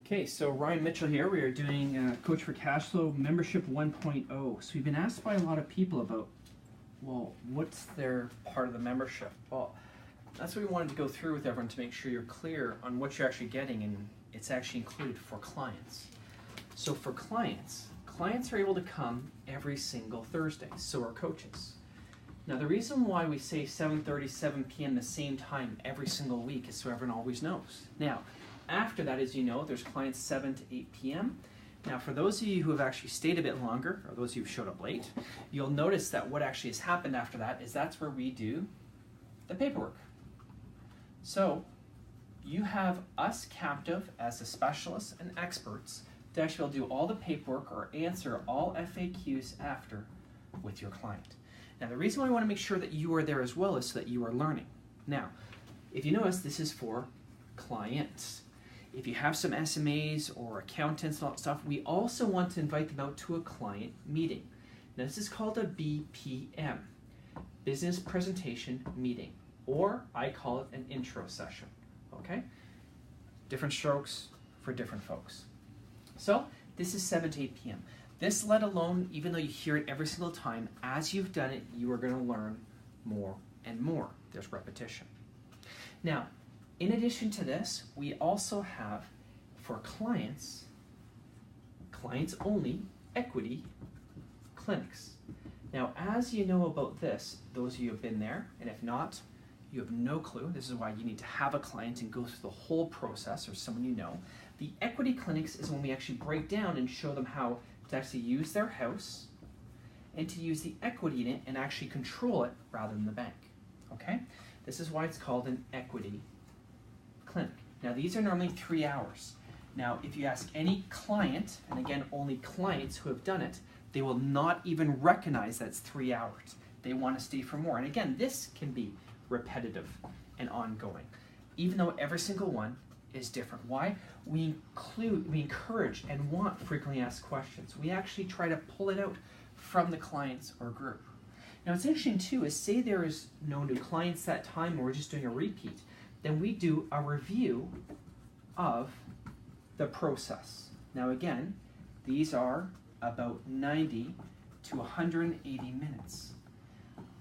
Okay, so Ryan Mitchell here. We are doing Coach for Cashflow Membership 1.0. So we've been asked by a lot of people about, well, what's their part of the membership? Well, that's what we wanted to go through with everyone to make sure you're clear on what you're actually getting, and it's actually included for clients. So for clients are able to come every single Thursday, so are coaches. Now the reason why we say 7:30, 7 p.m. the same time every single week is so everyone always knows. Now, after that, as you know, there's clients 7 to 8 p.m. Now, for those of you who have actually stayed a bit longer, or those of you who showed up late, you'll notice that what actually has happened after that is that's where we do the paperwork. So, you have us captive as the specialists and experts to actually do all the paperwork or answer all FAQs after with your client. Now, the reason why we want to make sure that you are there as well is so that you are learning. Now, if you notice, this is for clients. If you have some SMAs or accountants and all that stuff, we also want to invite them out to a client meeting. Now, this is called a BPM, Business Presentation Meeting, or I call it an intro session, okay? Different strokes for different folks. So, this is 7 to 8 p.m. This, let alone, even though you hear it every single time, as you've done it, you are going to learn more and more. There's repetition. Now, in addition to this, we also have, for clients only, equity clinics. Now, as you know about this, those of you who have been there, and if not, you have no clue. This is why you need to have a client and go through the whole process, or someone you know. The equity clinics is when we actually break down and show them how to actually use their house and to use the equity in it and actually control it rather than the bank, okay? This is why it's called an equity clinic. Now, these are normally 3 hours. Now, if you ask any client, and again, only clients who have done it, they will not even recognize that it's 3 hours. They want to stay for more. And again, this can be repetitive and ongoing, even though every single one is different. Why? We encourage and want frequently asked questions. We actually try to pull it out from the clients or group. Now, what's interesting too is, say there is no new clients that time, or we're just doing a repeat, then we do a review of the process. Now again, these are about 90 to 180 minutes.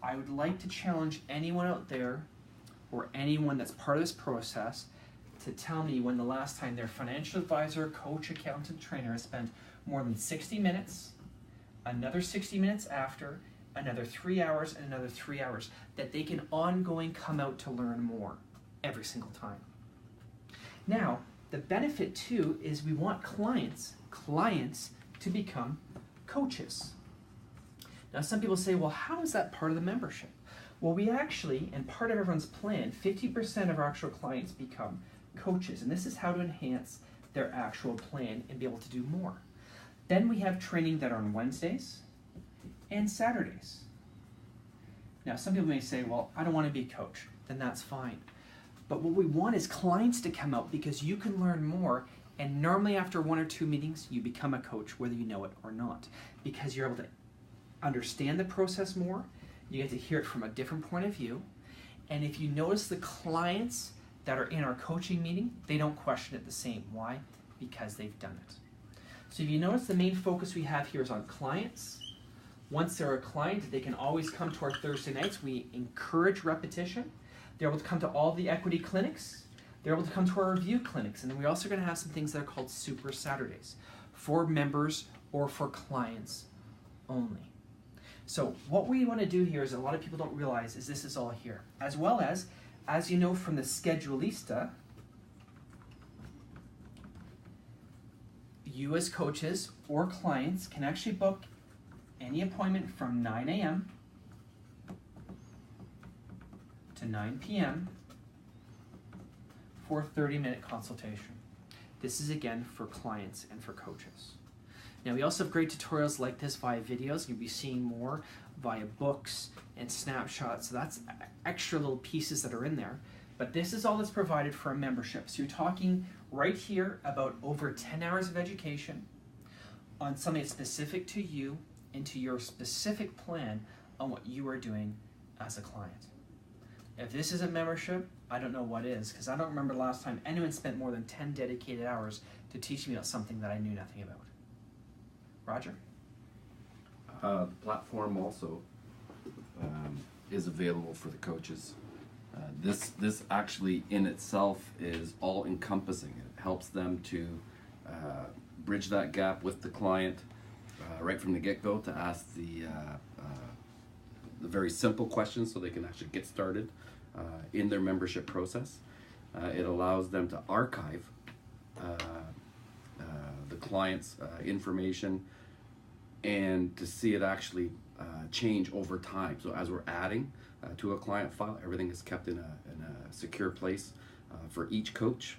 I would like to challenge anyone out there, or anyone that's part of this process, to tell me when the last time their financial advisor, coach, accountant, trainer has spent more than 60 minutes, another 60 minutes after, another 3 hours, and another 3 hours, that they can ongoing come out to learn more every single time. Now, the benefit too is we want clients to become coaches. Now, some people say, well, how is that part of the membership? Well, we actually, and part of everyone's plan, 50% of our actual clients become coaches, and this is how to enhance their actual plan and be able to do more. Then we have training that are on Wednesdays and Saturdays. Now, some people may say, well, I don't want to be a coach. Then that's fine. But what we want is clients to come out, because you can learn more, and normally after 1 or 2 meetings, you become a coach, whether you know it or not, because you're able to understand the process more, you get to hear it from a different point of view, and if you notice the clients that are in our coaching meeting, they don't question it the same. Why? Because they've done it. So if you notice, the main focus we have here is on clients. Once they're a client, they can always come to our Thursday nights. We encourage repetition. They're able to come to all the equity clinics. They're able to come to our review clinics. And then we're also going to have some things that are called Super Saturdays for members or for clients only. So what we want to do here is, a lot of people don't realize, is this is all here. As well as you know from the Schedulista, you as coaches or clients can actually book any appointment from 9 a.m. to 9 p.m. for a 30-minute consultation. This is again for clients and for coaches. Now, we also have great tutorials like this via videos. You'll be seeing more via books and snapshots. So that's extra little pieces that are in there. But this is all that's provided for a membership. So you're talking right here about over 10 hours of education on something specific to you and to your specific plan on what you are doing as a client. If this isn't membership, I don't know what is, because I don't remember the last time anyone spent more than 10 dedicated hours to teach me about something that I knew nothing about. Roger? The platform also is available for the coaches. This actually in itself is all encompassing. It helps them to bridge that gap with the client right from the get-go, to ask the very simple questions so they can actually get started in their membership process. It allows them to archive the client's information and to see it actually change over time. So as we're adding to a client file, everything is kept in a secure place for each coach,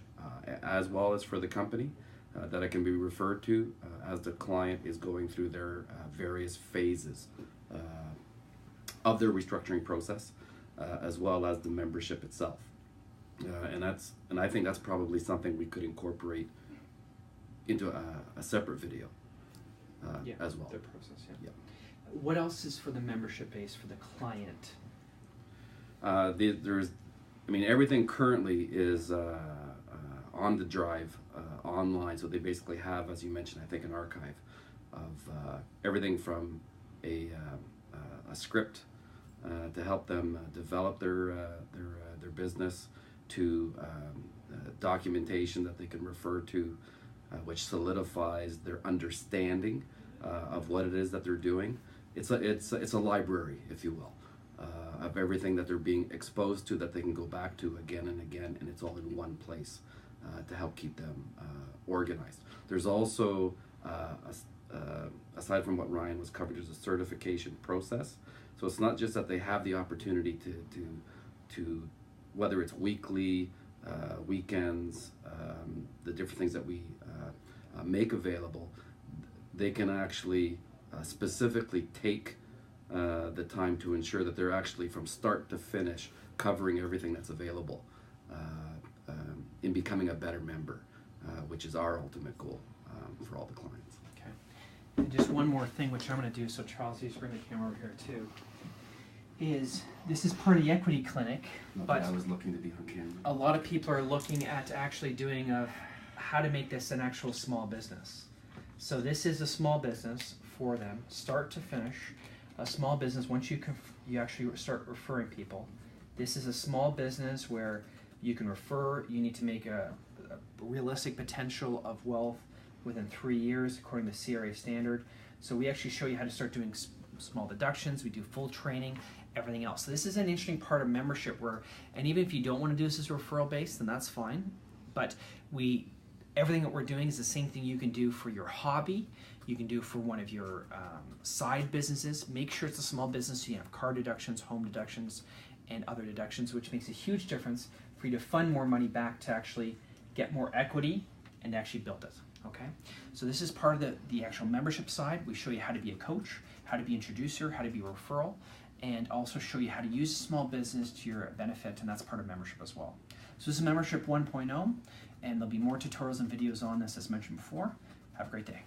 as well as for the company, that it can be referred to as the client is going through their various phases of their restructuring process, as well as the membership itself. And I think that's probably something we could incorporate into a separate video as well. The process, yeah. What else is for the membership base for the client? Everything currently is on the drive online, so they basically have, as you mentioned, I think, an archive of everything from a script to help them develop their business, to documentation that they can refer to, which solidifies their understanding of what it is that they're doing. It's a library, if you will, of everything that they're being exposed to, that they can go back to again and again, and it's all in one place to help keep them organized. There's also, aside from what Ryan was covering, there's a certification process. So it's not just that they have the opportunity to whether it's weekly, weekends, the different things that we make available, they can actually specifically take the time to ensure that they're actually from start to finish covering everything that's available in becoming a better member, which is our ultimate goal for all the clients. Okay. And just one more thing, which I'm going to do, so Charles, you bring the camera over here too, is this is part of the equity clinic, but I was looking to be on camera. A lot of people are looking at actually doing how to make this an actual small business. So this is a small business for them, start to finish. A small business, once you actually start referring people, this is a small business where you can refer. You need to make a realistic potential of wealth within 3 years according to CRA standard. So we actually show you how to start doing small deductions. We do full training, everything else. So this is an interesting part of membership and even if you don't want to do this as referral based, then that's fine. But everything that we're doing is the same thing you can do for your hobby. You can do for one of your side businesses. Make sure it's a small business so you have car deductions, home deductions, and other deductions, which makes a huge difference for you to fund more money back to actually get more equity and actually build it. Okay, so this is part of the actual membership side. We show you how to be a coach, how to be an introducer, how to be a referral, and also show you how to use a small business to your benefit, and that's part of membership as well. So this is membership 1.0, and there'll be more tutorials and videos on this as mentioned before. Have a great day.